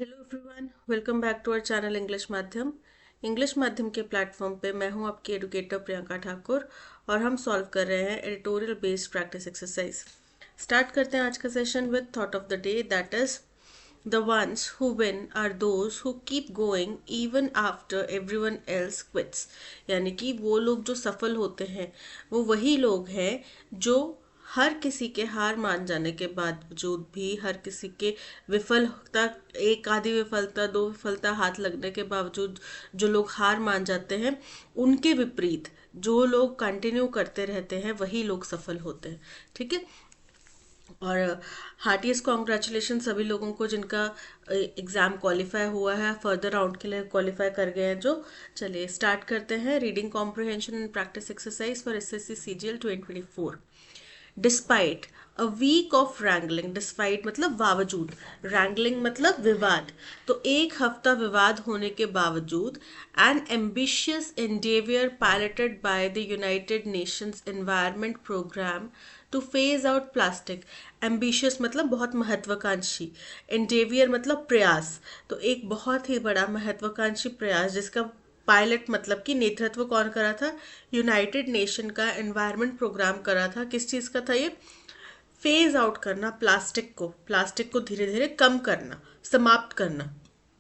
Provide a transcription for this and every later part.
Hello everyone, welcome back to our channel English माध्यम के platform पे मैं हूं आपकी एडुकेटर प्रियंका ठाकुर और हम सॉल्व कर रहे हैं editorial based practice exercise. Start करते हैं आज का session with thought of the day, that is the ones who win are those who keep going even after everyone else quits। यानी कि वो लोग जो सफल होते हैं वो वही लोग हैं जो हर किसी के हार मान जाने के बावजूद भी, हर किसी के विफलता, एक आधी विफलता, दो विफलता हाथ लगने के बावजूद जो लोग हार मान जाते हैं, उनके विपरीत जो लोग कंटिन्यू करते रहते हैं वही लोग सफल होते हैं। ठीक है। और हार्टीएस्ट कॉन्ग्रेचुलेशन सभी लोगों को जिनका एग्ज़ाम क्वालिफाई हुआ है, फर्दर राउंड के लिए क्वालिफाई कर गए हैं जो। चलिए स्टार्ट करते हैं reading comprehension and practice exercise for SSC CGL 2024। Despite a week of wrangling, despite मतलब बावजूद, रैंगलिंग मतलब विवाद, तो एक हफ्ता विवाद होने के बावजूद an ambitious endeavor piloted by the United Nations Environment Programme to phase out plastic. Ambitious मतलब बहुत महत्वाकांक्षी, endeavor मतलब प्रयास, तो एक बहुत ही बड़ा महत्वाकांक्षी प्रयास जिसका पायलट मतलब कि नेतृत्व कौन करा था, यूनाइटेड नेशन का एनवायरनमेंट प्रोग्राम करा था। किस चीज़ का था ये? फेज आउट करना प्लास्टिक को धीरे धीरे कम करना, समाप्त करना।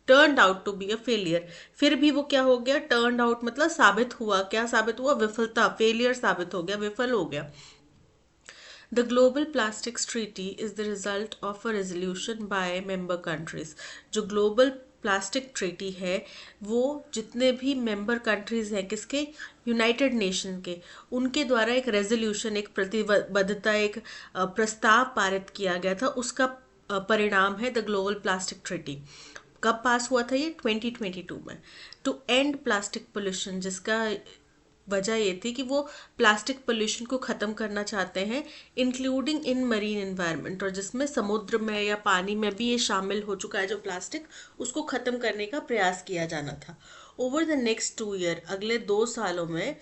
Turned out to be a failure, फिर भी वो क्या हो गया? टर्न्ड आउट मतलब साबित हुआ, क्या साबित हुआ? विफलता, फेलियर साबित हो गया, विफल हो गया। The Global Plastics Treaty is the result of a resolution by member countries। जो ग्लोबल प्लास्टिक ट्रीटी है वो जितने भी मेंबर कंट्रीज हैं, किसके? यूनाइटेड नेशन के, उनके द्वारा एक रेजोल्यूशन, एक प्रतिबद्धता, एक प्रस्ताव पारित किया गया था। उसका परिणाम है द ग्लोबल प्लास्टिक ट्रीटी। कब पास हुआ था ये? 2022 में। टू एंड प्लास्टिक पोल्यूशन, जिसका वजह ये थी कि वो प्लास्टिक पोल्यूशन को ख़त्म करना चाहते हैं, इंक्लूडिंग इन मरीन एनवायरनमेंट, और जिसमें समुद्र में या पानी में भी ये शामिल हो चुका है जो प्लास्टिक, उसको ख़त्म करने का प्रयास किया जाना था। ओवर द नेक्स्ट 2 ईयर, अगले 2 सालों में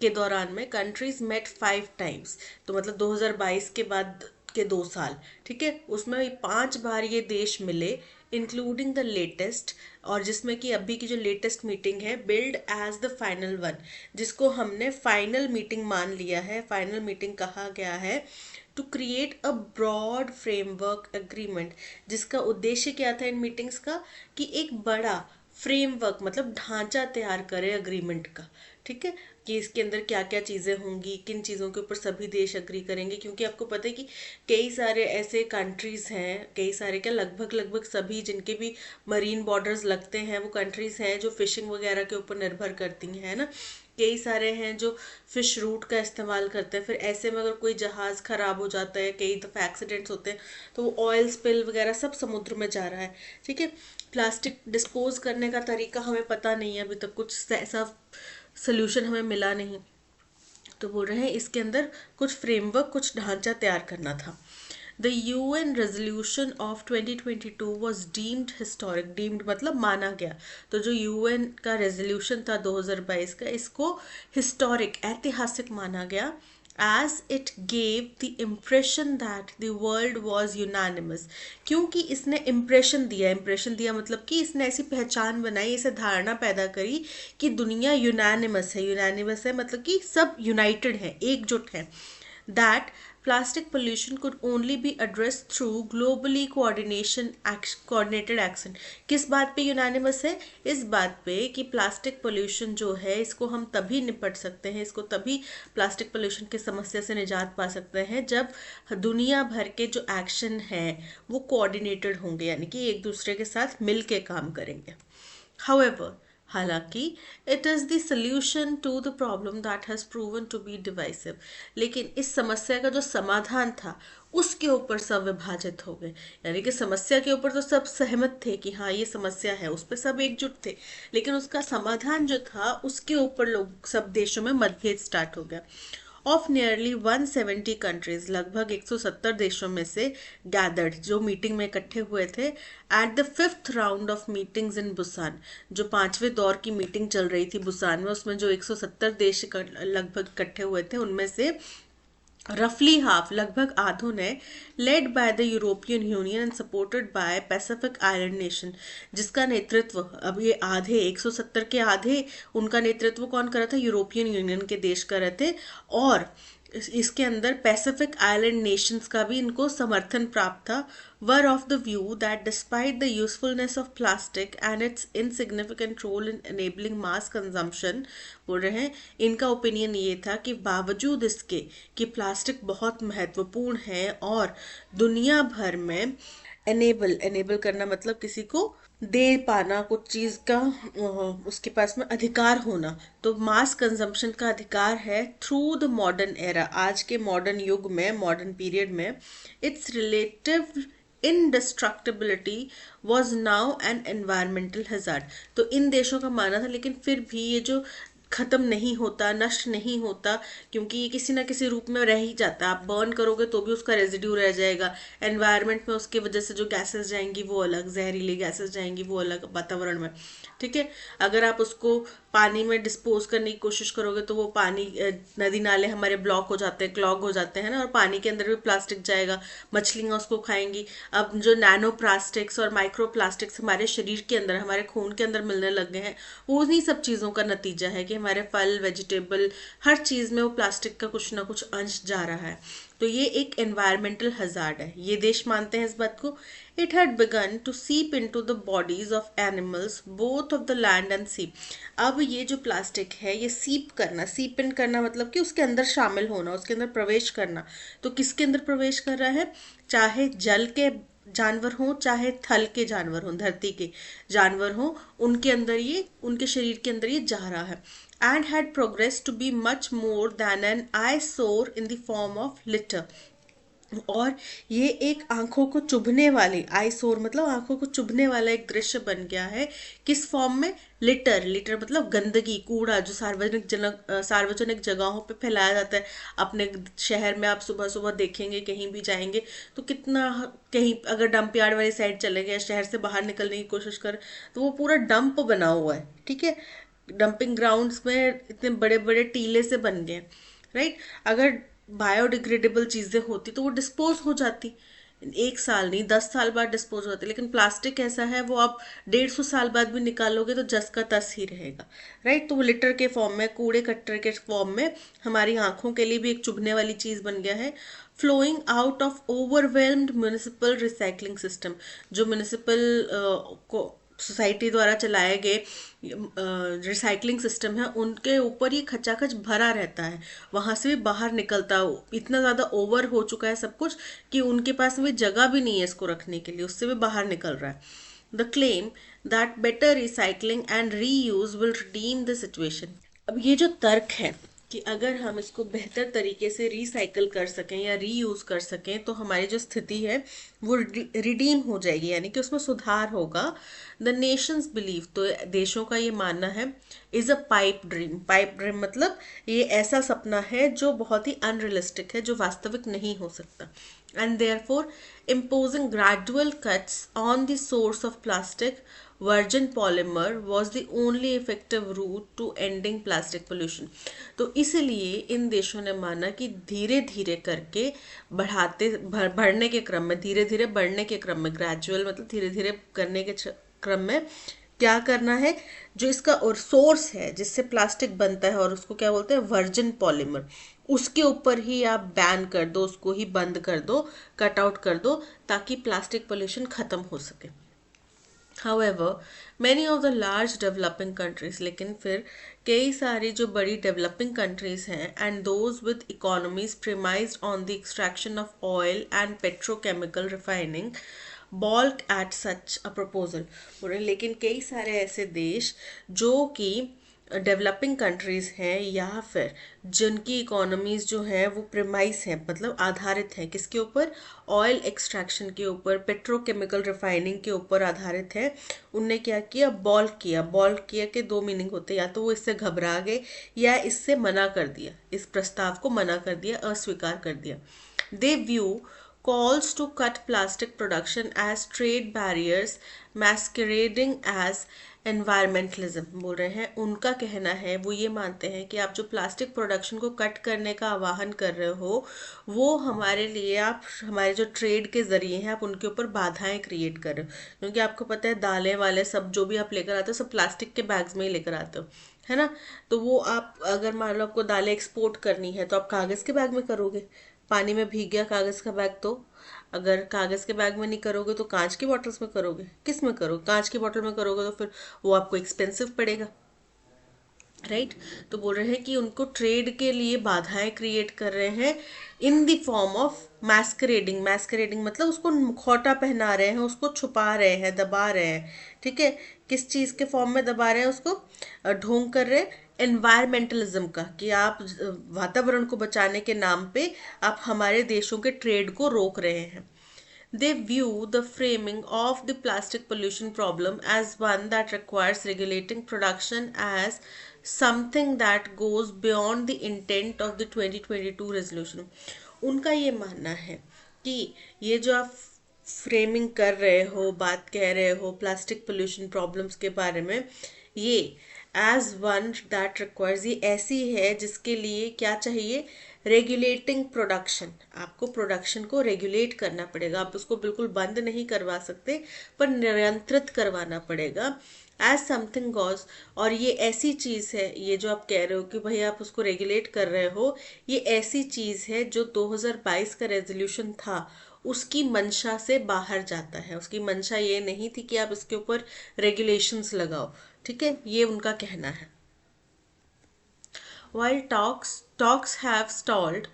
के दौरान में कंट्रीज मेट 5 टाइम्स, तो मतलब 2022 के बाद के 2 साल, ठीक है, उसमें 5 बार ये देश मिले, इंक्लूडिंग द लेटेस्ट, और जिसमें कि अभी की जो लेटेस्ट मीटिंग है billed as the final one, जिसको हमने फाइनल मीटिंग मान लिया है, फाइनल मीटिंग कहा गया है। To create a broad framework agreement, जिसका उद्देश्य क्या था इन मीटिंग्स का? कि एक बड़ा फ्रेमवर्क मतलब ढांचा तैयार करे अग्रीमेंट का। ठीक है, कि इसके अंदर क्या क्या चीज़ें होंगी, किन चीज़ों के ऊपर सभी देश अग्री करेंगे, क्योंकि आपको पता है कि कई सारे ऐसे कंट्रीज़ हैं, कई सारे क्या, लगभग लगभग सभी जिनके भी मरीन बॉर्डर्स लगते हैं वो कंट्रीज़ हैं जो फिशिंग वगैरह के ऊपर निर्भर करती हैं, है ना। कई सारे हैं जो फिश रूट का इस्तेमाल करते हैं, फिर ऐसे में अगर कोई जहाज़ ख़राब हो जाता है, कई दफ़ा एक्सीडेंट्स होते हैं, तो वो ऑयल स्पिल वगैरह सब समुद्र में जा रहा है। ठीक है, प्लास्टिक डिस्पोज करने का तरीका हमें पता नहीं है, अभी तक कुछ ऐसा सोल्यूशन हमें मिला नहीं, तो बोल रहे हैं इसके अंदर कुछ फ्रेमवर्क, कुछ ढांचा तैयार करना था। The UN resolution of 2022 was deemed historic, deemed मतलब माना गया, तो जो यूएन का रेजोल्यूशन था 2022 का, इसको हिस्टोरिक, ऐतिहासिक माना गया, as it gave the impression that the world was unanimous। क्योंकि इसने इम्प्रेशन दिया मतलब कि इसने ऐसी पहचान बनाई, इसे धारणा पैदा करी कि दुनिया यूनानिमस है। यूनानिमस है मतलब कि सब यूनाइटेड है, एकजुट है। That plastic pollution could only be addressed through globally coordinated action। किस बात पे यूनानिमस है? इस बात पे कि प्लास्टिक पोल्यूशन जो है इसको हम तभी निपट सकते हैं, इसको तभी प्लास्टिक पोल्यूशन की समस्या से निजात पा सकते हैं जब दुनिया भर के जो एक्शन है वो कोऑर्डिनेटेड होंगे, यानी कि एक दूसरे के साथ मिल के काम करेंगे। However, हालांकि it is the solution to the problem that has proven to be divisive, लेकिन इस समस्या का जो समाधान था उसके ऊपर सब विभाजित हो गए। यानी कि समस्या के ऊपर तो सब सहमत थे कि हाँ ये समस्या है, उस पर सब एकजुट थे, लेकिन उसका समाधान जो था उसके ऊपर लोग, सब देशों में मतभेद स्टार्ट हो गया। ऑफ नियरली 170 कंट्रीज, लगभग 170 देशों में से गैदर्ड, जो मीटिंग में इकट्ठे हुए थे, at the 5th round of meetings in Busan, जो 5वें दौर की मीटिंग चल रही थी बुसान में, उसमें जो 170 देश लगभग इकट्ठे हुए थे उनमें से रफली हाफ लगभग आधों ने led by the European union and supported by Pacific island nation, जिसका नेतृत्व अब ये आधे 170 के आधे उनका नेतृत्व कौन कर रहा था, यूरोपियन यूनियन के देश कर रहे थे। और इसके अंदर पैसिफिक आइलैंड नेशंस का भी इनको समर्थन प्राप्त था। Were of the view that despite the usefulness of plastic and its insignificant role in enabling mass consumption, बोल रहे हैं इनका ओपिनियन ये था कि बावजूद इसके कि प्लास्टिक बहुत महत्वपूर्ण है और दुनिया भर में एनेबल करना मतलब किसी को दे पाना कुछ चीज का, उसके पास में अधिकार होना, तो मास कंजम्पशन का अधिकार है थ्रू द मॉडर्न एरा, आज के मॉडर्न युग में, मॉडर्न पीरियड में, it's relative indestructibility was now an environmental hazard। तो इन देशों का मानना था, लेकिन फिर भी ये जो खत्म नहीं होता, नष्ट नहीं होता, क्योंकि ये किसी ना किसी रूप में रह ही जाता है। आप बर्न करोगे तो भी उसका रेजिड्यू रह जाएगा एनवायरनमेंट में, उसके वजह से जो गैसेस जाएंगी वो अलग, जहरीली गैसेस जाएंगी वो अलग वातावरण में, ठीक है। अगर आप उसको पानी में डिस्पोज करने की कोशिश करोगे तो वो पानी, नदी नाले हमारे ब्लॉक हो जाते हैं, क्लॉग हो जाते हैं ना, और पानी के अंदर भी प्लास्टिक जाएगा, मछलियाँ उसको खाएंगी। अब जो नैनो प्लास्टिक्स और माइक्रो प्लास्टिक्स हमारे शरीर के अंदर, हमारे खून के अंदर मिलने लग गए हैं, वो उन्हीं सब चीज़ों का नतीजा है कि हमारे फल, वेजिटेबल, हर चीज़ में वो प्लास्टिक का कुछ ना कुछ अंश जा रहा है। तो ये एक एनवायरमेंटल हजार्ड है, ये देश मानते हैं इस बात को। It had began to seep into the bodies of animals both of the land and sea. अब ये जो प्लास्टिक है ये सीप इन करना मतलब कि उसके अंदर शामिल होना, उसके अंदर प्रवेश करना। तो किसके अंदर प्रवेश कर रहा है, चाहे जल के जानवर हों, चाहे थल के जानवर हों, धरती के जानवर हों, उनके अंदर ये, उनके शरीर के अंदर ये जा रहा है। And had progressed to be much more than an eyesore in the form of litter। और ये एक आंखों को चुभने वाली, आईसोर मतलब आंखों को चुभने वाला एक दृश्य बन गया है। किस फॉर्म में, लिटर मतलब गंदगी, कूड़ा जो सार्वजनिक जगहों पे फैलाया जाता है। अपने शहर में आप सुबह सुबह देखेंगे, कहीं भी जाएंगे तो कितना, कहीं अगर डंप यार्ड वाली साइड चले गए, शहर से बाहर निकलने की कोशिश कर, तो वो पूरा डंप बना हुआ है, ठीक है। डंपिंग ग्राउंड्स में इतने बड़े बड़े टीले से बन गए, राइट। अगर बायोडिग्रेडेबल चीजें होती तो वो डिस्पोज हो जाती, 1 साल नहीं 10 साल बाद डिस्पोज होती। लेकिन प्लास्टिक ऐसा है, वो आप 150 साल बाद भी निकालोगे तो जस का तस ही रहेगा, राइट। तो वो लिटर के फॉर्म में, कूड़े कट्टर के फॉर्म में हमारी आंखों के लिए भी एक चुभने वाली चीज बन गया है। Flowing out of overwhelmed municipal recycling system, जो म्यूनिसिपल को सोसाइटी द्वारा चलाए गए रिसाइकलिंग सिस्टम है, उनके ऊपर ये खचाखच भरा रहता है, वहां से भी बाहर निकलता, इतना ज़्यादा ओवर हो चुका है सब कुछ कि उनके पास भी जगह भी नहीं है इसको रखने के लिए, उससे भी बाहर निकल रहा है। The claim that better recycling and reuse will redeem the situation. अब ये जो तर्क है कि अगर हम इसको बेहतर तरीके से रिसाइकल कर सकें या रीयूज कर सकें तो हमारी जो स्थिति है वो रिडीम हो जाएगी, यानी कि उसमें सुधार होगा। द नेशंस बिलीव, तो देशों का ये मानना है, इज अ पाइप ड्रीम मतलब ये ऐसा सपना है जो बहुत ही अनरियलिस्टिक है, जो वास्तविक नहीं हो सकता। And therefore imposing gradual cuts on the source of plastic, virgin polymer was the only effective route to ending plastic pollution। तो इसलिए इन देशों ने माना कि धीरे धीरे करके बढ़ने के क्रम में, धीरे धीरे बढ़ने के क्रम में, ग्रेजुअल मतलब धीरे धीरे करने के क्रम में क्या करना है, जो इसका और सोर्स है जिससे प्लास्टिक बनता है, और उसको क्या बोलते हैं, वर्जिन पॉलीमर, उसके ऊपर ही आप बैन कर दो, उसको ही बंद कर दो, कट आउट कर दो, ताकि प्लास्टिक पोल्यूशन खत्म हो सके। However, many of the large developing countries, लेकिन फिर कई सारी जो बड़ी डेवलपिंग कंट्रीज हैं, and those with economies premised on the extraction of oil and petrochemical refining, balked at such a proposal। लेकिन कई सारे ऐसे देश जो कि डेवलपिंग कंट्रीज हैं या फिर जिनकी इकोनॉमीज जो है वो प्रेमाइस है, मतलब आधारित है किसके ऊपर, ऑयल एक्सट्रैक्शन के ऊपर, पेट्रोकेमिकल रिफाइनिंग के ऊपर आधारित है, उनने क्या किया, बॉल्क किया के 2 मीनिंग होते हैं, या तो वो इससे घबरा गए या इससे मना कर दिया, इस प्रस्ताव को मना कर दिया, अस्वीकार कर दिया। दे view calls to cut plastic production as trade barriers masquerading as environmentalism। बोल रहे हैं उनका कहना है, वो ये मानते हैं कि आप जो प्लास्टिक प्रोडक्शन को कट करने का आह्वान कर रहे हो वो हमारे लिए, आप हमारे जो ट्रेड के जरिए हैं आप उनके ऊपर बाधाएं क्रिएट कर रहे हो। क्योंकि आपको पता है दालें वाले सब जो भी आप लेकर आते हो सब प्लास्टिक के बैग्स में ही लेकर आते हो, है ना। तो वो आप अगर मान लो आपको दालें एक्सपोर्ट करनी है तो आप कागज़ के बैग में करोगे, पानी में भीग गया कागज़ का बैग तो। अगर कागज़ के बैग में नहीं करोगे तो कांच की बॉटल्स में करोगे, किस में करोगे? कांच की बॉटल में करोगे तो फिर वो आपको एक्सपेंसिव पड़ेगा, राइट। तो बोल रहे हैं कि उनको ट्रेड के लिए बाधाएं क्रिएट कर रहे हैं इन द फॉर्म ऑफ मैस्करेडिंग। मैस्करेडिंग मतलब उसको मुखौटा पहना रहे हैं, उसको छुपा रहे हैं, दबा रहे हैं, ठीक है। किस चीज़ के फॉर्म में दबा रहे हैं? उसको ढोंग कर रहे हैं एनवायरमेंटलिज्म का, कि आप वातावरण को बचाने के नाम पे आप हमारे देशों के ट्रेड को रोक रहे हैं। They view the framing of the plastic pollution problem as one that requires regulating production as something that goes beyond the intent of the 2022 resolution। उनका ये मानना है कि ये जो आप फ्रेमिंग कर रहे हो, बात कह रहे हो प्लास्टिक पोल्यूशन प्रॉब्लम्स के बारे में, ये एज वन दैट रिक्वायर्स, ये ऐसी है जिसके लिए क्या चाहिए? Regulating production. आपको प्रोडक्शन को रेगुलेट करना पड़ेगा, आप उसको बिल्कुल बंद नहीं करवा सकते पर नियंत्रित करवाना पड़ेगा एज समथिंग गॉज। और ये ऐसी चीज़ है, ये जो आप कह रहे हो कि भाई आप उसको रेगुलेट कर रहे हो, ये ऐसी चीज़ है जो 2022 का रेजोल्यूशन था उसकी मंशा से बाहर जाता है। उसकी मंशा ये नहीं थी कि आप इसके ऊपर रेगुलेशंस लगाओ, ठीक है, ये उनका कहना है। While talks have stalled,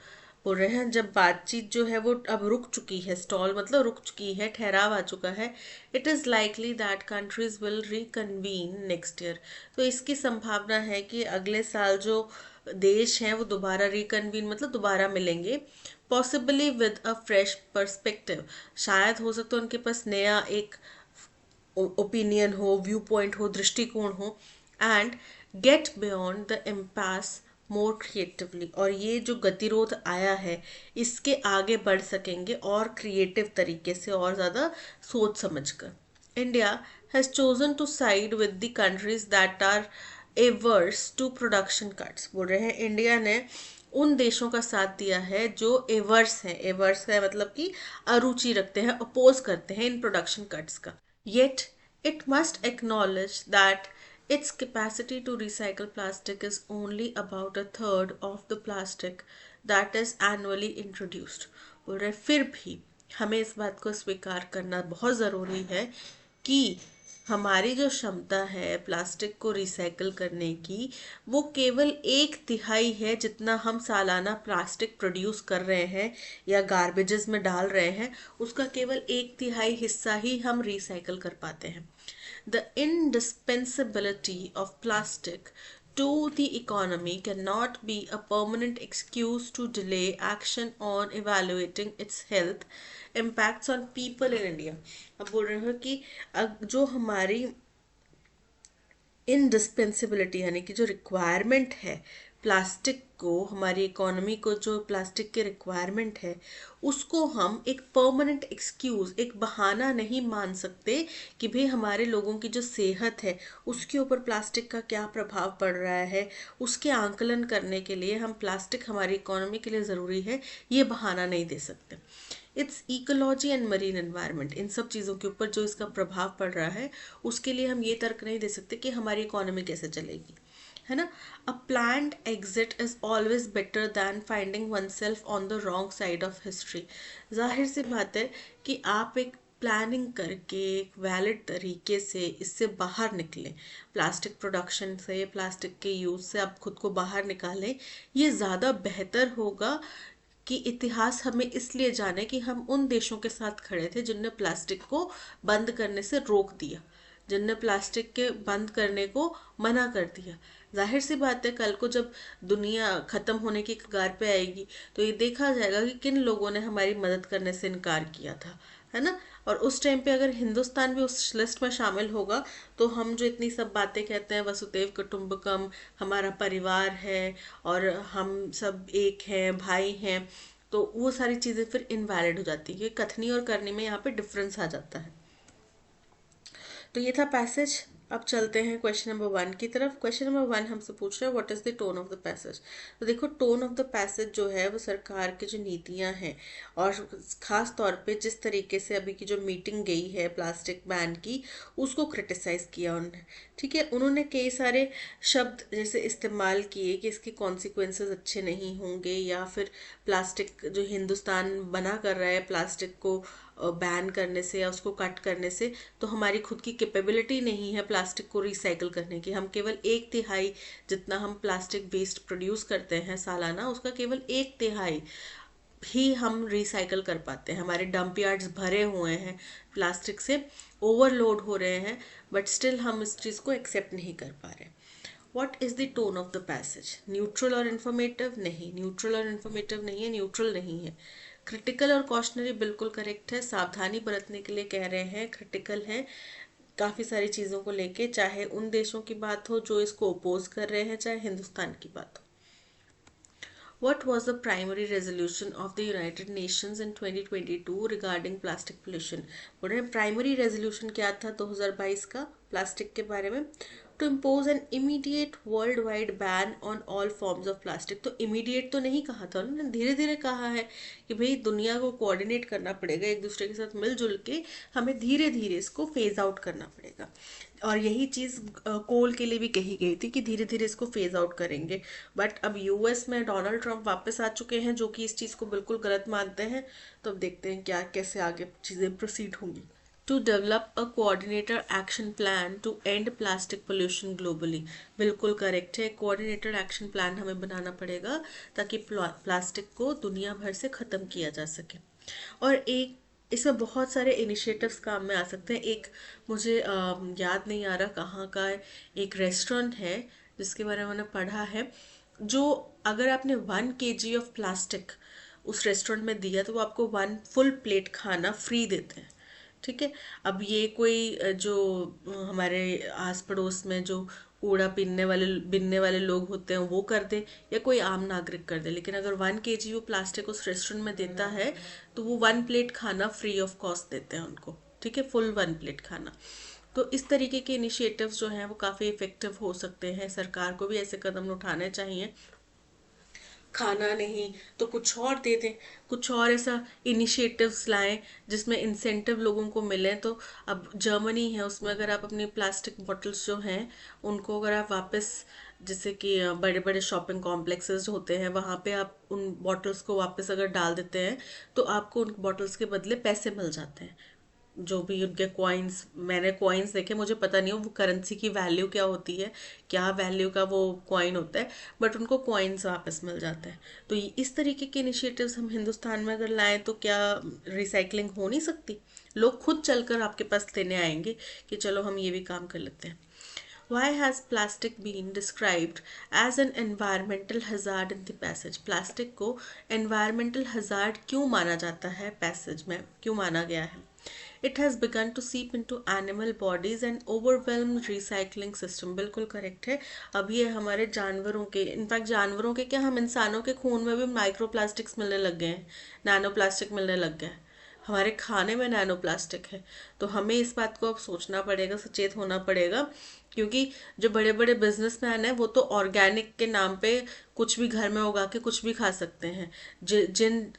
बोल रहे हैं जब बातचीत जो है वो अब रुक चुकी है, स्टॉल मतलब रुक चुकी है, ठहराव आ चुका है, it is likely that countries will reconvene next year. तो इसकी संभावना है कि अगले साल जो देश हैं वो दोबारा रिकन्वीन मतलब दोबारा मिलेंगे, possibly with a fresh perspective. शायद हो सकता है उनके पास नया एक ओपिनियन हो, व्यू पॉइंट हो, दृष्टिकोण हो, and get beyond the impasse more creatively. और ये जो गतिरोध आया है इसके आगे बढ़ सकेंगे और क्रिएटिव तरीके से और ज़्यादा सोच समझ कर। India has chosen to side with the countries that are averse to production cuts. बोल रहे हैं इंडिया ने उन देशों का साथ दिया है जो एवर्स हैं। एवर्स है मतलब कि अरुचि रखते हैं, अपोज करते हैं इन प्रोडक्शन कट्स का। Yet, it must acknowledge that its capacity to recycle plastic is only about a third of the plastic that is annually introduced। बोल रहे फिर भी हमें इस बात को स्वीकार करना बहुत ज़रूरी है कि हमारी जो क्षमता है प्लास्टिक को रिसाइकल करने की वो केवल 1/3 है जितना हम सालाना प्लास्टिक प्रोड्यूस कर रहे हैं या गार्बेजेस में डाल रहे हैं, उसका केवल 1/3 हिस्सा ही हम रिसाइकल कर पाते हैं। The indispensability of plastic to the economy cannot be a permanent excuse to delay action on evaluating its health impacts on people in India। अब बोल रहे हो कि जो हमारी इंडिस्पेंसिबिलिटी यानी कि जो रिक्वायरमेंट है प्लास्टिक को, हमारी इकोनॉमी को जो प्लास्टिक की रिक्वायरमेंट है उसको हम एक परमानेंट एक्सक्यूज़, एक बहाना नहीं मान सकते कि भाई हमारे लोगों की जो सेहत है उसके ऊपर प्लास्टिक का क्या प्रभाव पड़ रहा है, उसके आंकलन करने के लिए हम प्लास्टिक हमारी इकोनॉमी के लिए ज़रूरी है, ये बहाना नहीं दे सकते। It's ecology and marine environment, इन सब चीज़ों के ऊपर जो इसका प्रभाव पड़ रहा है उसके लिए हम ये तर्क नहीं दे सकते कि हमारी इकोनॉमी कैसे चलेगी, है ना। अ planned exit is always better than finding one self on the wrong side of history. जाहिर सी बात है कि आप एक प्लानिंग करके एक वैलिड तरीके से इससे बाहर निकलें, प्लास्टिक प्रोडक्शन से, प्लास्टिक के यूज़ से आप खुद को बाहर निकालें, ये ज़्यादा बेहतर होगा कि इतिहास हमें इसलिए जाने कि हम उन देशों के साथ खड़े थे जिनने प्लास्टिक को बंद करने से रोक दिया, जिनने प्लास्टिक के बंद करने को मना कर दिया। जाहिर सी बात है कल को जब दुनिया ख़त्म होने की कगार पे आएगी तो ये देखा जाएगा कि किन लोगों ने हमारी मदद करने से इनकार किया था, है ना। और उस टाइम पे अगर हिंदुस्तान भी उस लिस्ट में शामिल होगा तो हम जो इतनी सब बातें कहते हैं वसुदेव कुटुंबकम, हमारा परिवार है और हम सब एक हैं, भाई हैं, तो वो सारी चीज़ें फिर इनवैलिड हो जाती है, कथनी और करनी में यहाँ पे डिफरेंस आ जाता है। तो ये था पैसेज। अब चलते हैं क्वेश्चन नंबर 1 की तरफ। क्वेश्चन नंबर 1 हमसे पूछ रहा है what is the tone of the passage. तो देखो, टोन ऑफ द पैसेज जो है वो सरकार की जो नीतियां हैं और खास तौर पे जिस तरीके से अभी की जो मीटिंग गई है प्लास्टिक बैन की, उसको क्रिटिसाइज किया उन्होंने। ठीक है, उन्होंने कई सारे शब्द जैसे इस्तेमाल किए कि इसके कॉन्सिक्वेंसेस अच्छे नहीं होंगे, या फिर प्लास्टिक जो हिंदुस्तान बना कर रहा है प्लास्टिक को बैन करने से या उसको कट करने से, तो हमारी खुद की कैपेबिलिटी नहीं है प्लास्टिक को रिसाइकल करने की। हम केवल 1/3 जितना हम प्लास्टिक वेस्ट प्रोड्यूस करते हैं सालाना, उसका केवल 1/3 ही हम रिसाइकल कर पाते हैं। हमारे डंप यार्ड्स भरे हुए हैं प्लास्टिक से, ओवरलोड हो रहे हैं, बट स्टिल हम इस चीज़ को एक्सेप्ट नहीं कर पा रहे। What is the tone of the passage? Neutral और इन्फॉर्मेटिव? नहीं, न्यूट्रल और इन्फॉर्मेटिव नहीं है, न्यूट्रल नहीं है। क्रिटिकल और कॉशनरी बिल्कुल करेक्ट है, सावधानी बरतने के लिए कह रहे हैं, क्रिटिकल है काफ़ी सारी चीज़ों को लेके, चाहे उन देशों की बात हो जो इसको अपोज कर रहे हैं, चाहे हिंदुस्तान की बात हो। What was the primary resolution of the United Nations in 2022 regarding plastic pollution? बोल रहे हैं प्राइमरी रेजोल्यूशन क्या था 2022 का प्लास्टिक के बारे में? To impose an immediate world wide ban on all forms of plastic. तो इमीडिएट तो नहीं कहा था उन्होंने, धीरे धीरे कहा है कि भाई दुनिया को कोऑर्डिनेट करना पड़ेगा, एक दूसरे के साथ मिलजुल के हमें धीरे धीरे इसको फेज आउट करना पड़ेगा। और यही चीज़ कोल के लिए भी कही गई थी कि धीरे धीरे इसको फेज आउट करेंगे। बट अब यूएस में डोनाल्ड ट्रंप वापस आ चुके हैं जो कि इस चीज़ को बिल्कुल गलत मानते हैं। तो अब देखते हैं क्या कैसे आगे चीज़ें प्रोसीड होंगी। To develop a coordinated action plan to end plastic pollution globally. बिल्कुल करेक्ट है, कोऑर्डिनेटेड एक्शन प्लान हमें बनाना पड़ेगा ताकि प्लास्टिक को दुनिया भर से ख़त्म किया जा सके। और एक इसमें बहुत सारे इनिशिएटिव्स काम में आ सकते हैं। एक मुझे याद नहीं आ रहा कहाँ का है, एक रेस्टोरेंट है जिसके बारे में मैंने पढ़ा है, जो अगर आपने 1 kg ऑफ प्लास्टिक उस रेस्टोरेंट में दिया तो वो आपको 1 फुल प्लेट खाना फ्री देते हैं। ठीक है, अब ये कोई जो हमारे आस पड़ोस में जो कूड़ा बिनने वाले लोग होते हैं वो कर दे, या कोई आम नागरिक कर दे, लेकिन अगर 1 kg वो प्लास्टिक उस रेस्टोरेंट में देता है तो वो 1 प्लेट खाना फ्री ऑफ कॉस्ट देते हैं उनको। ठीक है, फुल 1 प्लेट खाना। तो इस तरीके के इनिशिएटिव्स जो हैं वो काफ़ी इफेक्टिव हो सकते हैं, सरकार को भी ऐसे कदम उठाने चाहिए। खाना नहीं तो कुछ और दे दें, कुछ और ऐसा इनिशिएटिव्स लाएं जिसमें इंसेंटिव लोगों को मिले। तो अब जर्मनी है, उसमें अगर आप अपनी प्लास्टिक बॉटल्स जो हैं उनको अगर आप वापस, जैसे कि बड़े बड़े शॉपिंग कॉम्प्लेक्सेस होते हैं वहाँ पे आप उन बॉटल्स को वापस अगर डाल देते हैं तो आपको उन बॉटल्स के बदले पैसे मिल जाते हैं। जो भी उनके कॉइन्स, मैंने कॉइन्स देखे, मुझे पता नहीं वो करेंसी की वैल्यू क्या होती है, क्या वैल्यू का वो कॉइन होता है, बट उनको कॉइन्स वापस मिल जाते हैं। तो इस तरीके के इनिशिएटिव्स हम हिंदुस्तान में अगर लाएं तो क्या रिसाइकलिंग हो नहीं सकती? लोग खुद चलकर आपके पास लेने आएंगे कि चलो हम ये भी काम कर लेते हैं। Why has plastic been described as an environmental hazard in the passage? Plastic को environmental hazard क्यों माना जाता है, पैसेज में क्यों माना गया है? It has begun to seep into animal bodies and overwhelm recycling system. बिल्कुल करेक्ट है। अब ये हमारे जानवरों के, इनफैक्ट जानवरों के क्या, हम इंसानों के खून में भी माइक्रो प्लास्टिक्स मिलने लग गए हैं, नैनो प्लास्टिक मिलने लग गया है, हमारे खाने में नैनो प्लास्टिक है। तो हमें इस बात को अब सोचना पड़ेगा, सचेत होना पड़ेगा, क्योंकि जो बड़े बड़े बिजनेसमैन हैं वो तो ऑर्गेनिक के नाम पे कुछ भी घर में उगा के कुछ भी खा सकते हैं।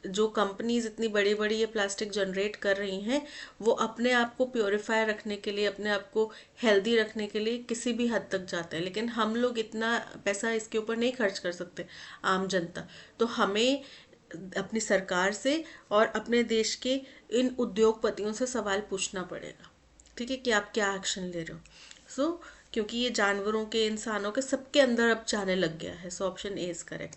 जो कंपनीज इतनी बड़ी बड़ी ये प्लास्टिक जनरेट कर रही हैं वो अपने आप को प्योरीफाई रखने के लिए, अपने आप को हेल्दी रखने के लिए किसी भी हद तक जाते हैं, लेकिन हम लोग इतना पैसा इसके ऊपर नहीं खर्च कर सकते, आम जनता। तो हमें अपनी सरकार से और अपने देश के इन उद्योगपतियों से सवाल पूछना पड़ेगा, ठीक है, कि आप क्या एक्शन ले रहे हो। क्योंकि ये जानवरों के, इंसानों के, सबके अंदर अब जाने लग गया है। So option A is correct.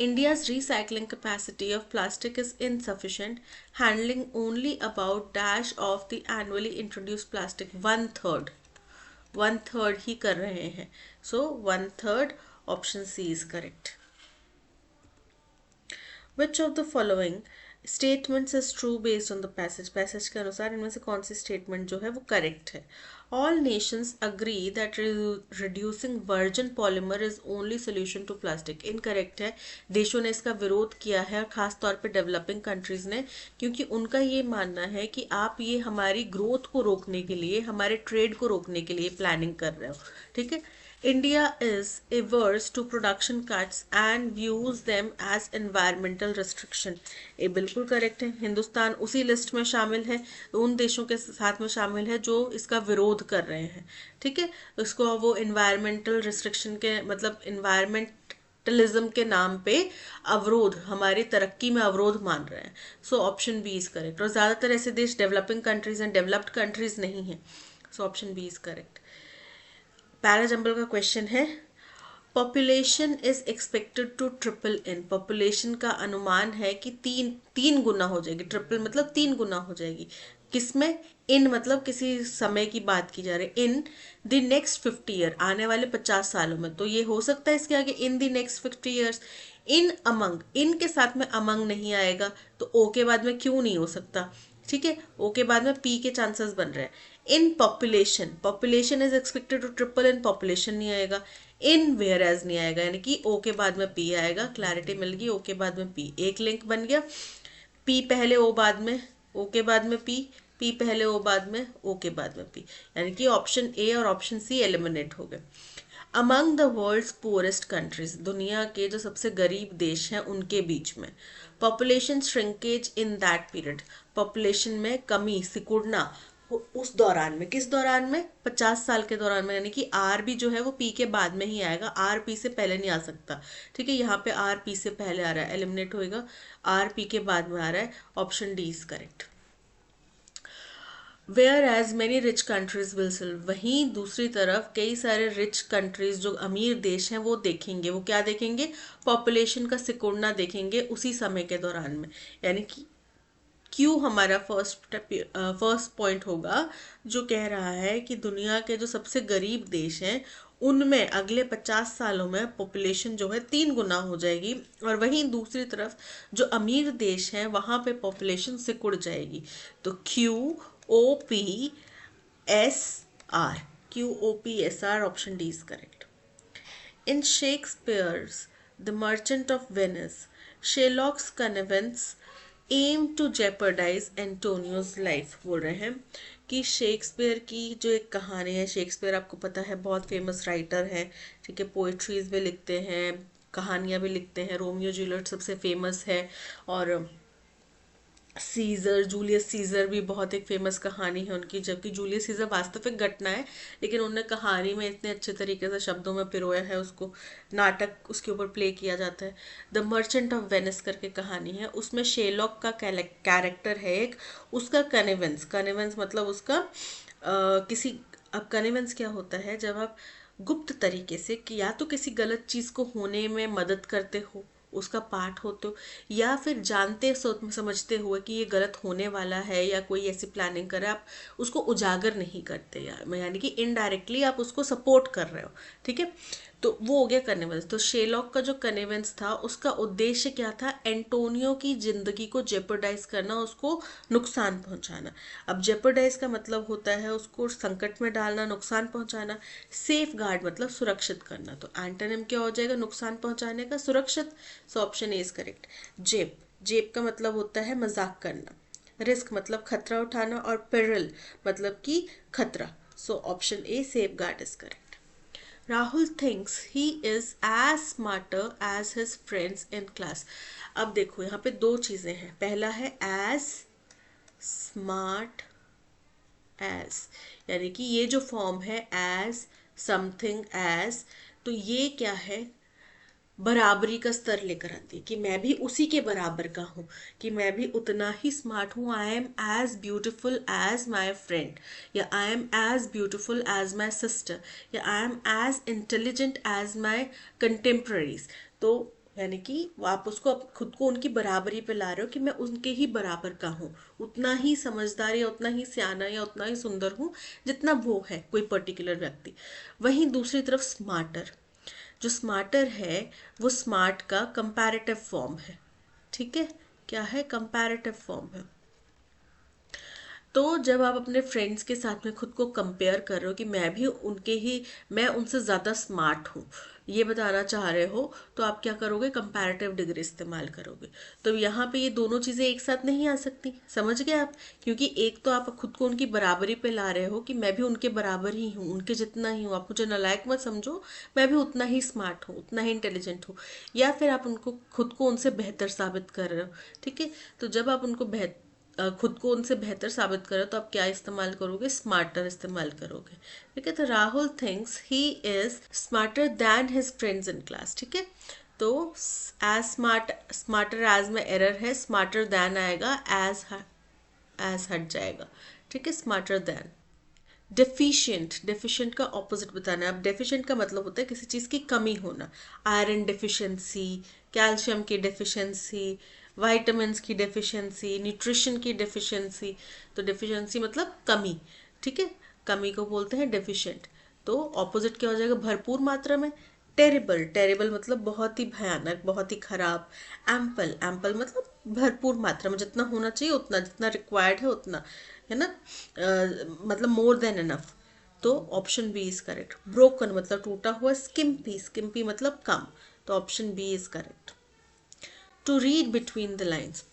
India's recycling capacity of plastic is insufficient, handling only about dash of the annually introduced plastic, 1/3 ही कर रहे हैं। So 1/3 option C is correct. Which of the following statements is true based on the passage, passage के अनुसार इनमें से कौन सी statement जो है वो करेक्ट है। All nations agree that reducing virgin polymer is only solution to plastic, incorrect है। देशों ने इसका विरोध किया है, खास तौर पे डेवलपिंग कंट्रीज ने, क्योंकि उनका ये मानना है कि आप ये हमारी ग्रोथ को रोकने के लिए, हमारे ट्रेड को रोकने के लिए प्लानिंग कर रहे हो। ठीक है। India is averse to production cuts and views them as environmental restriction. ये बिल्कुल करेक्ट है। हिंदुस्तान उसी लिस्ट में शामिल है, उन देशों के साथ में शामिल है जो इसका विरोध कर रहे हैं। ठीक है, उसको वो environmental restriction के मतलब environmentalism के नाम पे अवरोध, हमारी तरक्की में अवरोध मान रहे हैं। So option B is correct. और ज्यादातर ऐसे देश developing countries and developed countries नहीं है। So option B is correct. Parajumble का क्वेश्चन है, population is expected to triple in, population का अनुमान है कि तीन गुना हो जाएगी। ट्रिपल मतलब 3 गुना हो जाएगी। किसमें? इन मतलब किसी समय की बात की जा रही है। इन द नेक्स्ट 50 ईयर, आने वाले 50 सालों में। तो ये हो सकता है इसके आगे in the next 50 years. In among, इन के साथ में अमंग नहीं आएगा, तो ओ के बाद में क्यों नहीं हो सकता? ठीक है, ओ के बाद में पी के चांसेस बन रहे हैं। In population, population is expected to triple, in population नहीं आएगा, इन वेयर एज नहीं आएगा, यानी कि ओ के बाद में पी आएगा। क्लैरिटी मिल गई, ओ के बाद में पी, एक लिंक बन गया। पी पहले ओ बाद में, ओ के बाद में पी, पी पहले ओ बाद में, ओ के बाद में पी, यानी कि ऑप्शन ए और ऑप्शन सी एलिमिनेट हो गए। Among the world's poorest countries, दुनिया के जो सबसे गरीब देश हैं उनके बीच में। Population shrinkage in that period, population में कमी, सिकुड़ना उस दौरान में। किस दौरान में? 50 साल के दौरान में, यानी कि आर भी जो है वो पी के बाद में ही आएगा, आर पी से पहले नहीं आ सकता। ठीक है, यहाँ पे आर पी से पहले आ रहा है, एलिमिनेट होएगा, आर पी के बाद में आ रहा है। Option D is correct. Whereas many rich countries will sell, वहीं दूसरी तरफ कई सारे रिच कंट्रीज जो अमीर देश हैं वो देखेंगे, वो क्या देखेंगे? पॉपुलेशन का सिकुड़ना देखेंगे उसी समय के दौरान में। यानी कि क्यों हमारा फर्स्ट पॉइंट होगा जो कह रहा है कि दुनिया के जो सबसे गरीब देश हैं उनमें अगले 50 सालों में पॉपुलेशन जो है 3 गुना हो जाएगी, और वहीं दूसरी तरफ जो अमीर देश हैं वहां पे पॉपुलेशन सिकुड़ जाएगी। तो Q O P S R, Q O P S R, option D is correct. In Shakespeare's The Merchant of Venice, Shylock's convinces him to jeopardize Antonio's life, बोल रहे हैं कि शेक्सपियर की जो एक कहानी है, शेक्सपियर आपको पता है बहुत फेमस राइटर है। ठीक है, पोएट्रीज भी लिखते हैं, कहानियां भी लिखते हैं, रोमियो जूलियट सबसे फेमस है, और सीजर, जूलियस सीजर भी बहुत एक फेमस कहानी है उनकी, जबकि जूलियस सीजर वास्तविक घटना है, लेकिन उन्होंने कहानी में इतने अच्छे तरीके से शब्दों में पिरोया है उसको, नाटक उसके ऊपर प्ले किया जाता है। द मर्चेंट ऑफ वेनिस करके कहानी है, उसमें शेलॉक का कैरेक्टर है एक, उसका कनेवेंस, कनेवेंस मतलब उसका किसी, अब कनेवेंस क्या होता है? जब आप गुप्त तरीके से कि या तो किसी गलत चीज को होने में मदद करते हो, उसका पार्ट होते हो, या फिर जानते समझते हुए कि ये गलत होने वाला है या कोई ऐसी प्लानिंग करे, आप उसको उजागर नहीं करते, यानी कि इनडायरेक्टली आप उसको सपोर्ट कर रहे हो। ठीक है, तो वो हो गया कनेवेंस। तो शेलॉक का जो कनेवेंस था उसका उद्देश्य क्या था? एंटोनियो की जिंदगी को जेपर्डाइज करना, उसको नुकसान पहुंचाना। अब जेपर्डाइज का मतलब होता है उसको संकट में डालना, नुकसान पहुंचाना। सेफ गार्ड मतलब सुरक्षित करना, तो एंटोनिम क्या हो जाएगा नुकसान पहुंचाने का? सुरक्षित। सो ऑप्शन ए इज करेक्ट। जेब, जेब का मतलब होता है मजाक करना। रिस्क मतलब खतरा उठाना, और पेरिल मतलब कि खतरा। So option A safeguard is correct. Rahul thinks he is as smarter as his friends in class. अब देखो यहाँ पे 2 चीजें हैं, पहला है एज स्मार्ट एज, यानी कि ये जो फॉर्म है एज समथिंग एज, तो ये क्या है? बराबरी का स्तर लेकर आती है कि मैं भी उसी के बराबर का हूँ, कि मैं भी उतना ही स्मार्ट हूँ। I am as beautiful as my friend, या I am as beautiful as my sister, या I am as intelligent as my contemporaries. तो यानी कि आप उसको खुद को उनकी बराबरी पे ला रहे हो कि मैं उनके ही बराबर का हूँ, उतना ही समझदार या उतना ही सियाना या उतना ही सुंदर हूँ जितना वो है कोई पर्टिकुलर व्यक्ति। वहीं दूसरी तरफ स्मार्टर, जो स्मार्टर है वो स्मार्ट का कंपैरेटिव फॉर्म है। ठीक है, क्या है, कंपैरेटिव फॉर्म है। तो जब आप अपने फ्रेंड्स के साथ में खुद को कंपेयर कर रहे हो कि मैं उनसे ज़्यादा स्मार्ट हूँ, ये बताना चाह रहे हो, तो आप क्या करोगे, कंपैरेटिव डिग्री इस्तेमाल करोगे। तो यहाँ पे ये दोनों चीज़ें एक साथ नहीं आ सकती, समझ गए आप। क्योंकि एक तो आप खुद को उनकी बराबरी पे ला रहे हो कि मैं भी उनके बराबर ही हूँ, उनके जितना ही हूँ, आप मुझे नालायक मत समझो, मैं भी उतना ही स्मार्ट हूँ, उतना ही इंटेलिजेंट हूँ। या फिर आप उनको खुद को उनसे बेहतर साबित कर रहे हो, ठीक है। तो जब आप उनको खुद को उनसे बेहतर साबित करो तो आप क्या इस्तेमाल करोगे, स्मार्टर इस्तेमाल करोगे, ठीक है। तो Rahul thinks he is smarter than his friends in class, ठीक है। तो एज स्मार्टर एज में एरर है, स्मार्टर दैन आएगा, एज हट जाएगा, ठीक है, स्मार्टर दैन। डेफिशिएंट, डेफिशिएंट का ऑपोजिट बताना है। अब डेफिशिएंट का मतलब होता है किसी चीज़ की कमी होना, आयरन डेफिशिएंसी, कैल्शियम की डेफिशिएंसी, वाइटामिन की डेफिशिएंसी, न्यूट्रिशन की डेफिशिएंसी। तो डेफिशिएंसी मतलब कमी, ठीक है, कमी को बोलते हैं डेफिशिएंट। तो ऑपोजिट क्या हो जाएगा, भरपूर मात्रा में। टेरिबल, टेरिबल मतलब बहुत ही भयानक, बहुत ही खराब। एम्पल, एम्पल मतलब भरपूर मात्रा में, जितना होना चाहिए उतना, जितना रिक्वायर्ड है उतना, है ना, मतलब मोर देन इनफ। तो option B is correct. Broken मतलब टूटा हुआ। स्किम्पी, स्किम्पी मतलब कम, तो option B is correct. To read between the lines,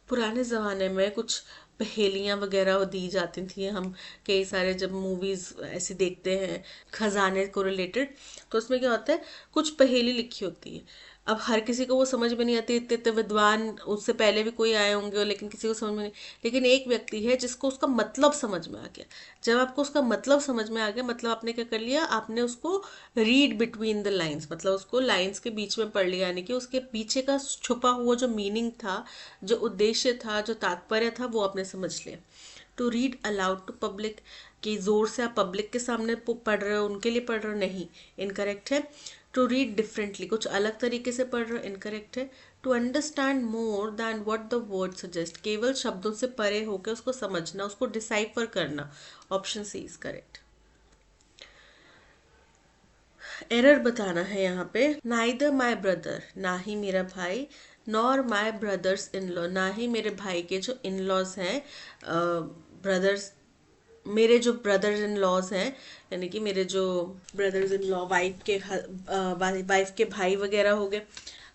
पुराने ज़माने में कुछ पहेलियाँ वगैरह दी जाती थी। हम कई सारे जब मूवीज़ ऐसे देखते हैं खजाने को रिलेटेड, तो उसमें क्या होता है, कुछ पहेली लिखी होती है। अब हर किसी को वो समझ में नहीं आती, इतने इतने विद्वान उससे पहले भी कोई आए होंगे, लेकिन किसी को समझ में नहीं। लेकिन एक व्यक्ति है जिसको उसका मतलब समझ में आ गया। जब आपको उसका मतलब समझ में आ गया, मतलब आपने क्या कर लिया, आपने उसको रीड बिटवीन द लाइन्स, मतलब उसको लाइन्स के बीच में पढ़ लिया, यानी कि उसके पीछे का छुपा हुआ जो मीनिंग था, जो उद्देश्य था, जो तात्पर्य था, वो आपने समझ लिया। To read aloud to public, कि जोर से आप पब्लिक के सामने पढ़ रहे हो, उनके लिए पढ़ रहे हो, नहीं, इनकरेक्ट है। टू रीड डिफरेंटली, कुछ अलग तरीके से पढ़ रहे हो, इनकरेक्ट है। To understand more than what the word suggest, केवल शब्दों से परे होकर उसको समझना, उसको डिसाइफर करना, option C is correct. Error बताना है यहाँ पे। नाइदर माई ब्रदर, ना ही मेरा भाई, nor my brothers in law, ना ही मेरे भाई के जो इन लॉज हैं, ब्रदर्स, मेरे जो ब्रदर्स इन लॉज हैं, यानी कि मेरे जो ब्रदर्स इन लॉ, वाइफ के भाई वगैरह हो गए,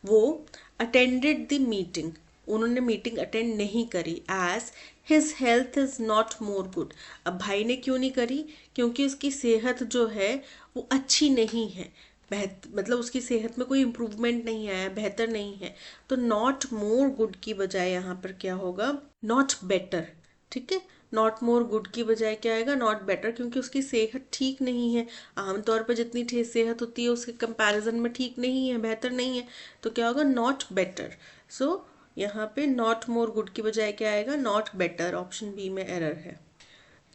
वो अटेंडेड द मीटिंग, उन्होंने मीटिंग अटेंड नहीं करी। As his health is not more good, अब भाई ने क्यों नहीं करी, क्योंकि उसकी सेहत जो है वो अच्छी नहीं है, मतलब उसकी सेहत में कोई इम्प्रूवमेंट नहीं आया, बेहतर नहीं है। तो नॉट मोर गुड की बजाय यहाँ पर क्या होगा, नॉट बेटर, ठीक है। नॉट मोर गुड की बजाय क्या आएगा, नॉट बेटर, क्योंकि उसकी सेहत ठीक नहीं है। आमतौर पर जितनी सेहत होती है उसके कंपैरिजन में ठीक नहीं है, बेहतर नहीं है। तो क्या होगा, नॉट बेटर। सो यहाँ पे नॉट मोर गुड की बजाय क्या आएगा, नॉट बेटर, ऑप्शन बी में एरर है।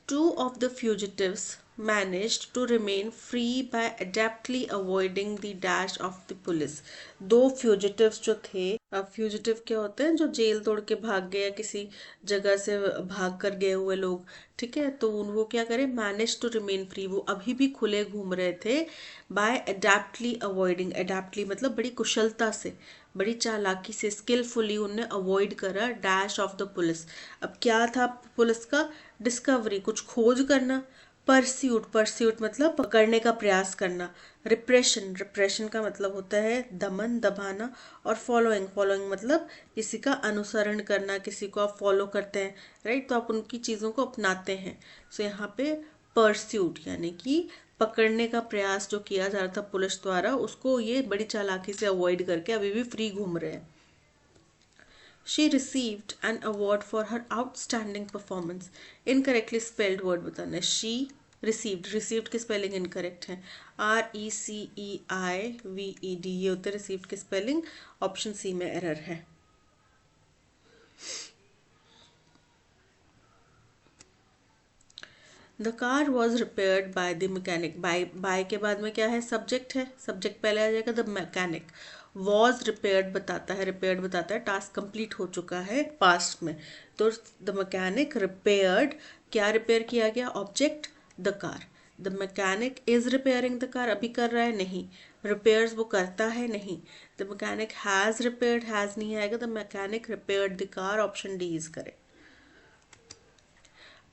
Two of the fugitives managed to remain free by adeptly avoiding the dash of the police. दो fugitives जो थे, अब फ्यूजिटिव क्या होते हैं, जो जेल तोड़ के भाग गए या किसी जगह से भाग कर गए हुए लोग, ठीक है। तो वो क्या करें, मैनेज टू रिमेन फ्री, वो अभी भी खुले घूम रहे थे। बाय अडेप्टली अवॉइडिंग, अडेप्टली मतलब बड़ी कुशलता से, बड़ी चालाकी से, स्किलफुली उनने अवॉइड करा डैश ऑफ द पुलिस। अब क्या था पुलिस का, डिस्कवरी, कुछ खोज करना। परस्यूट, परस्यूट मतलब पकड़ने का प्रयास करना। रिप्रेशन, रिप्रेशन का मतलब होता है दमन, दबाना। और फॉलोइंग, फॉलोइंग मतलब किसी का अनुसरण करना, किसी को आप फॉलो करते हैं, राइट, तो आप उनकी चीज़ों को अपनाते हैं। सो यहाँ पे परस्यूट यानी कि पकड़ने का प्रयास जो किया जा रहा था पुलिस द्वारा, उसको ये बड़ी चालाकी से अवॉइड करके अभी भी फ्री घूम रहे हैं। She received an award for her outstanding performance. Incorrectly spelled word बताना है। She received, received की spelling incorrect है। RECEIVED ये होते हैं received की spelling, ऑप्शन सी में एरर है। The car was repaired by the mechanic, by के बाद में क्या है, सब्जेक्ट है, सब्जेक्ट पहले आ जाएगा, द मैकेनिक। वॉज रिपेयर्ड बताता है, रिपेयर्ड बताता है टास्क कंप्लीट हो चुका है पास्ट में। तो द मैकेनिक रिपेयर्ड, क्या रिपेयर किया गया, object, the car. The mechanic is repairing the car, अभी कर रहा है, नहीं। रिपेयर्स वो करता है, नहीं। The mechanic has repaired, has नहीं आएगा, the mechanic repaired the car, option D is correct.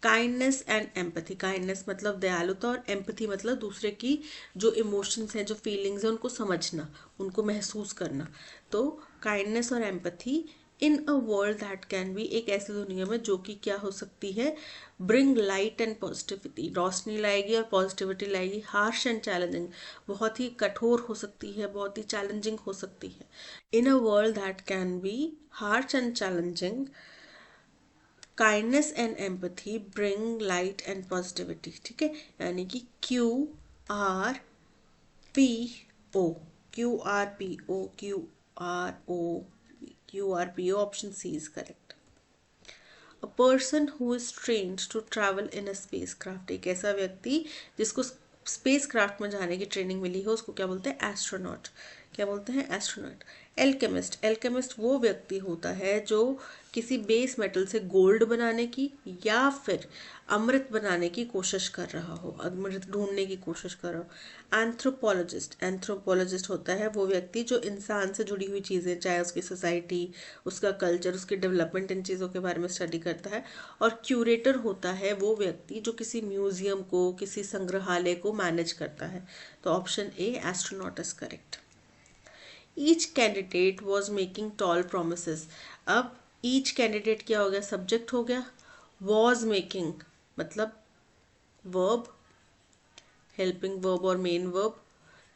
Kindness and empathy, kindness मतलब दयालुता और एम्पथी मतलब दूसरे की जो इमोशंस हैं, जो फीलिंग्स हैं, उनको समझना, उनको महसूस करना। तो काइंडनेस और empathy in a world that can B, एक ऐसी दुनिया में जो कि क्या हो सकती है, ब्रिंग लाइट एंड पॉजिटिविटी, रोशनी लाएगी और पॉजिटिविटी लाएगी। हार्श एंड चैलेंजिंग, बहुत ही कठोर हो सकती है, बहुत ही चैलेंजिंग हो सकती है। In a world that can be harsh and challenging, kindness and empathy bring light and positivity, ठीक है। यानी कि QRPO, QRPO, option C is correct. A person who is trained to travel in a spacecraft, एक ऐसा व्यक्ति जिसको space craft में जाने की ट्रेनिंग मिली है, उसको क्या बोलते हैं, एस्ट्रोनॉट। क्या बोलते हैं, एस्ट्रोनॉट। एल्केमिस्ट, एल्केमिस्ट वो व्यक्ति होता है जो किसी बेस मेटल से गोल्ड बनाने की या फिर अमृत बनाने की कोशिश कर रहा हो, अमृत ढूंढने की कोशिश कर रहा हो। एंथ्रोपोलॉजिस्ट, एंथ्रोपोलॉजिस्ट होता है वो व्यक्ति जो इंसान से जुड़ी हुई चीज़ें, चाहे उसकी सोसाइटी, उसका कल्चर, उसकी डेवलपमेंट, इन चीज़ों के बारे में स्टडी करता है। और क्यूरेटर होता है वो व्यक्ति जो किसी म्यूजियम को, किसी संग्रहालय को मैनेज करता है। तो option A, astronaut is correct. Each candidate was making tall promise, अब ईच कैंडिडेट क्या हो गया, सब्जेक्ट हो गया। वॉज मेकिंग मतलब वर्ब, हेल्पिंग वर्ब और मेन वर्ब,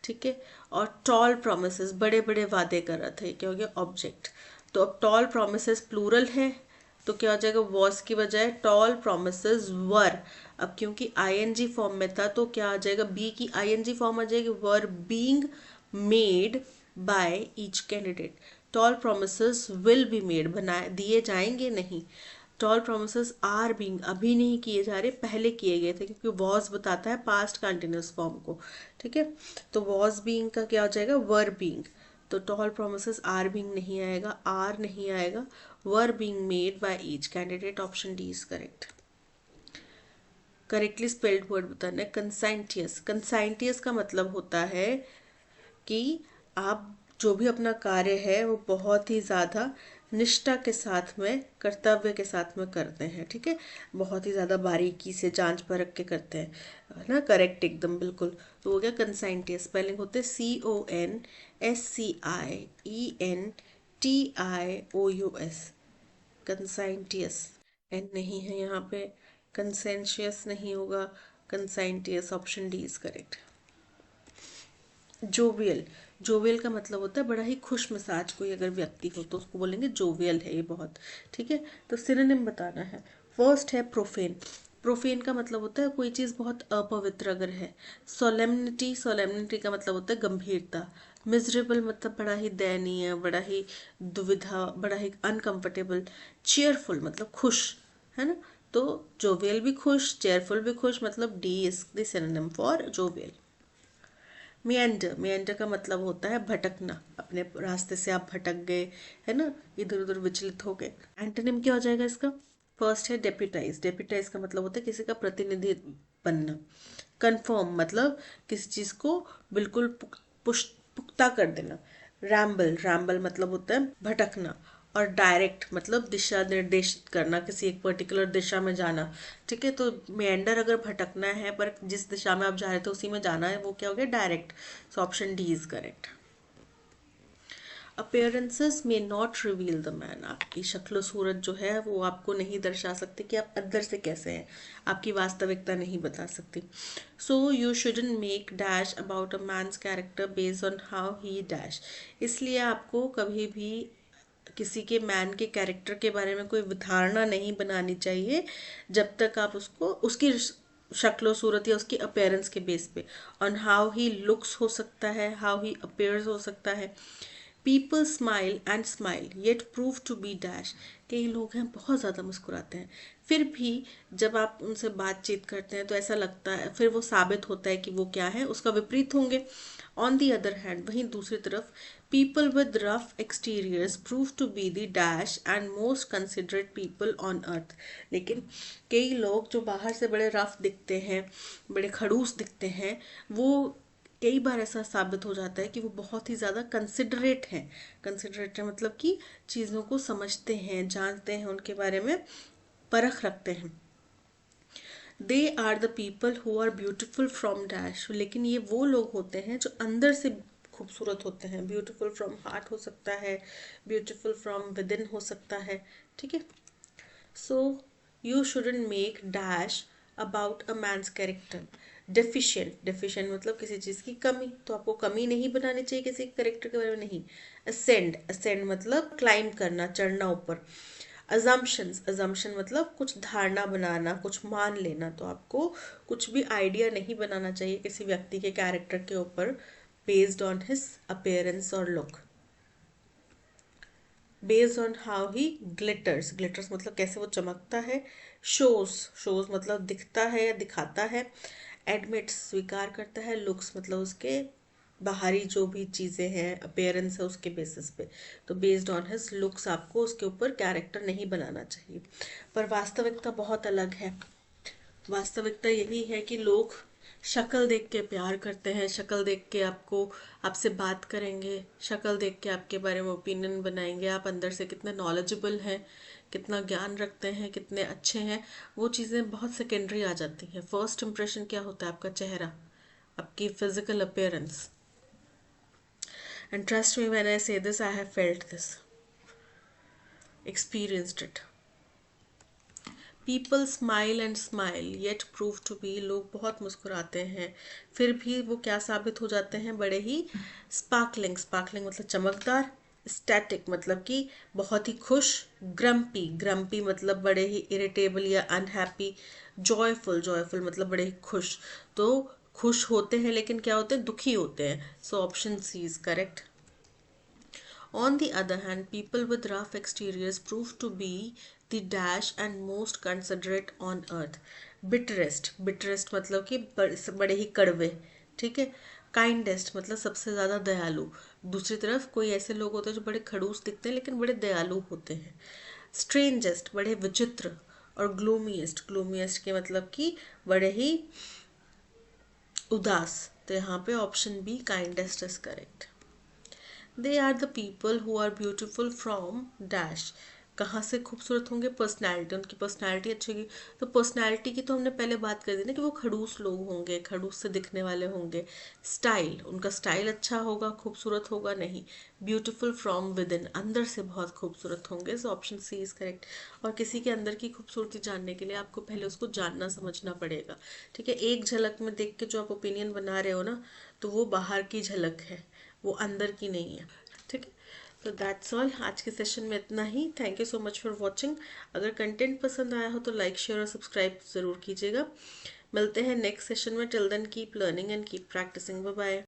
ठीक है। और टॉल प्रोमिस, बड़े बड़े वादे कर रहा था, क्या हो गया, ऑब्जेक्ट। तो अब टॉल प्रोमिस प्लूरल है, तो क्या हो जाएगा, वॉज की बजाय टॉल प्रोमिस वर। अब क्योंकि आईएनजी फॉर्म में था तो क्या आ जाएगा, बी की आईएनजी फॉर्म आ जाएगी, were being made by each candidate. Tall promise will be made, बनाए दिए जाएंगे, नहीं। टॉल प्रोमिस आर बीइंग, अभी नहीं किए जा रहे, पहले किए गए थे, क्योंकि वॉज बताता है पास्ट कंटिन्यूस फॉर्म को, ठीक है। तो वॉज बीइंग का क्या हो जाएगा, वर बीइंग। तो टॉल प्रोमिस आर बीइंग नहीं आएगा, आर नहीं आएगा, वर being made by each candidate, option D is correct. Correctly spelled word बताना है, कंसाइंटियस। कंसाइंटियस का मतलब होता है कि आप जो भी अपना कार्य है वो बहुत ही ज़्यादा निष्ठा के साथ में, कर्तव्य के साथ में करते हैं, ठीक है। बहुत ही ज़्यादा बारीकी से जांच परख के करते हैं, है ना, करेक्ट एकदम बिल्कुल। तो हो गया कंसाइंटियस। स्पेलिंग होते हैं CONSCIENTIOUS, कंसाइंटियस। एन नहीं है यहाँ पे, कंसेंशियस नहीं होगा, conscientious, option D is correct. Jovial, jovial का मतलब होता है बड़ा ही खुश मिजाज कोई अगर व्यक्ति हो तो उसको बोलेंगे जोवियल है ये बहुत, ठीक है। तो सिनोनिम बताना है। फर्स्ट है प्रोफेन, प्रोफेन का मतलब होता है कोई चीज़ बहुत अपवित्र अगर है। सोलेमनिटी, सोलेमनिटी का मतलब होता है गंभीरता। मिजरेबल मतलब बड़ा ही दयनीय, बड़ा ही दुविधा, बड़ा ही अनकंफर्टेबल। चेयरफुल मतलब खुश, है ना। तो जोवियल भी खुश, चेयरफुल भी खुश, मतलब D is the synonym for jovial. Meander, meander का मतलब होता है भटकना, अपने रास्ते से आप भटक गए, है ना, इधर उधर विचलित हो गए। एंटोनिम क्या हो जाएगा इसका, फर्स्ट है डेप्यूटाइज, डेप्यूटाइज का मतलब होता है किसी का प्रतिनिधि बनना। कंफर्म मतलब किसी चीज को बिल्कुल पुख्ता कर देना। रैम्बल, रैम्बल मतलब होता है भटकना। और डायरेक्ट मतलब दिशा निर्देशित करना, किसी एक पर्टिकुलर दिशा में जाना, ठीक है। तो मेंडर अगर भटकना है पर जिस दिशा में आप जा रहे थे उसी में जाना है, वो क्या हो गया, direct. So option D is correct. Appearances में नॉट रिवील द मैन, आपकी शक्ल सूरत जो है वो आपको नहीं दर्शा सकती कि आप अंदर से कैसे हैं, आपकी वास्तविकता नहीं बता सकती। So you shouldn't make dash about a man's character based on how he dash, इसलिए आपको कभी भी किसी के मैन के कैरेक्टर के बारे में कोई धारणा नहीं बनानी चाहिए जब तक आप उसको उसकी शक्लो सूरत या उसकी अपेयरेंस के बेस पे, ऑन हाउ ही लुक्स हो सकता है, हाउ ही अपेयर्स हो सकता है। People smile and smile yet prove to be dash. कई लोग हैं बहुत ज़्यादा मुस्कुराते हैं, फिर भी जब आप उनसे बातचीत करते हैं तो ऐसा लगता है, फिर वो साबित होता है कि वो क्या है, उसका विपरीत होंगे। ऑन दी अदर हैंड, वहीं दूसरी तरफ, people with rough exteriors prove to be the dash and most considerate people on earth. लेकिन कई लोग जो बाहर से बड़े रफ दिखते हैं, बड़े खड़ूस दिखते हैं, वो कई बार ऐसा साबित हो जाता है कि वो बहुत ही ज़्यादा कंसिडरेट हैं। कंसिडरेट है मतलब कि चीज़ों को समझते हैं, जानते हैं, उनके बारे में परख रखते हैं। They are the people who are beautiful from dash. लेकिन ये वो लोग होते हैं जो अंदर से खूबसूरत होते हैं। ब्यूटिफुल फ्रॉम हार्ट हो सकता है, ब्यूटिफुल फ्रॉम विद इन हो सकता है, ठीक है। So you shouldn't make dash about a man's character. Deficient, deficient मतलब किसी चीज़ की कमी, तो आपको कमी नहीं बनानी चाहिए किसी कैरेक्टर के बारे में, नहीं। असेंड, असेंड मतलब क्लाइंब करना, चढ़ना ऊपर। अजम्पशंस, अजम्पशन मतलब कुछ धारणा बनाना, कुछ मान लेना, तो आपको कुछ भी आइडिया नहीं बनाना चाहिए किसी व्यक्ति के कैरेक्टर के ऊपर बेस्ड ऑन हिज अपीयरेंस और look. Based on how he glitters, glitters मतलब कैसे वो चमकता है। शोज, शोज मतलब दिखता है या दिखाता है। एडमिट्स स्वीकार करता है। लुक्स मतलब उसके बाहरी जो भी चीज़ें हैं, अपीयरेंस है, उसके बेसिस पे। तो बेस्ड ऑन हिज लुक्स आपको उसके ऊपर कैरेक्टर नहीं बनाना चाहिए। पर वास्तविकता बहुत अलग है। वास्तविकता यही है कि लोग शक्ल देख के प्यार करते हैं, शक्ल देख के आपसे बात करेंगे, शक्ल देख के आपके बारे में ओपिनियन बनाएंगे। आप अंदर से कितने नॉलेजेबल हैं, कितना ज्ञान रखते हैं, कितने अच्छे हैं, वो चीज़ें बहुत सेकेंडरी आ जाती हैं। फर्स्ट इंप्रेशन क्या होता है? आपका चेहरा, आपकी physical appearance. And trust me when I say this, I have felt this, experienced it. People smile and smile yet prove to be, लोग बहुत मुस्कुराते हैं, फिर भी वो क्या साबित हो जाते हैं? बड़े ही स्पार्कलिंग, स्पार्कलिंग मतलब चमकदार। स्टैटिक मतलब कि बहुत ही खुश। ग्रम्पी, ग्रम्पी मतलब बड़े ही इरिटेबल या अनहैप्पी। जॉयफुल, जॉयफुल मतलब बड़े ही खुश। तो खुश होते हैं लेकिन क्या होते हैं? दुखी होते हैं। So option C is correct. On the other hand, people with rough exteriors prove to be the dash and most considerate on earth. Bitterest, bitterest मतलब कि बड़े ही कड़वे, ठीक है। काइंडेस्ट मतलब सबसे ज़्यादा दयालु। दूसरी तरफ कोई ऐसे लोग होते हैं जो बड़े खड़ूस दिखते हैं लेकिन बड़े दयालु होते हैं। स्ट्रेंजेस्ट बड़े विचित्र। और ग्लूमीएस्ट, ग्लूमीएस्ट के मतलब कि बड़े ही उदास। तो यहाँ पे option B kindest is correct. They are the people who are beautiful from dash. कहाँ से खूबसूरत होंगे? पर्सनैलिटी, उनकी पर्सनैलिटी अच्छी होगी। तो पर्सनैलिटी की तो हमने पहले बात कर दी ना कि वो खड़ूस लोग होंगे, खड़ूस से दिखने वाले होंगे। स्टाइल, उनका स्टाइल अच्छा होगा, खूबसूरत होगा, नहीं। ब्यूटिफुल फ्रॉम विद इन, अंदर से बहुत खूबसूरत होंगे। So option C is correct. और किसी के अंदर की खूबसूरती जानने के लिए आपको पहले उसको जानना समझना पड़ेगा, ठीक है। एक झलक में देख के जो आप ओपिनियन बना रहे हो ना, तो वो बाहर की झलक है, वो अंदर की नहीं है, ठीक है। तो दैट्स ऑल, आज के सेशन में इतना ही। Thank you so much for watching. अगर कंटेंट पसंद आया हो तो लाइक, शेयर और सब्सक्राइब ज़रूर कीजिएगा। मिलते हैं नेक्स्ट सेशन में। Till then keep learning and keep practising. Bye bye.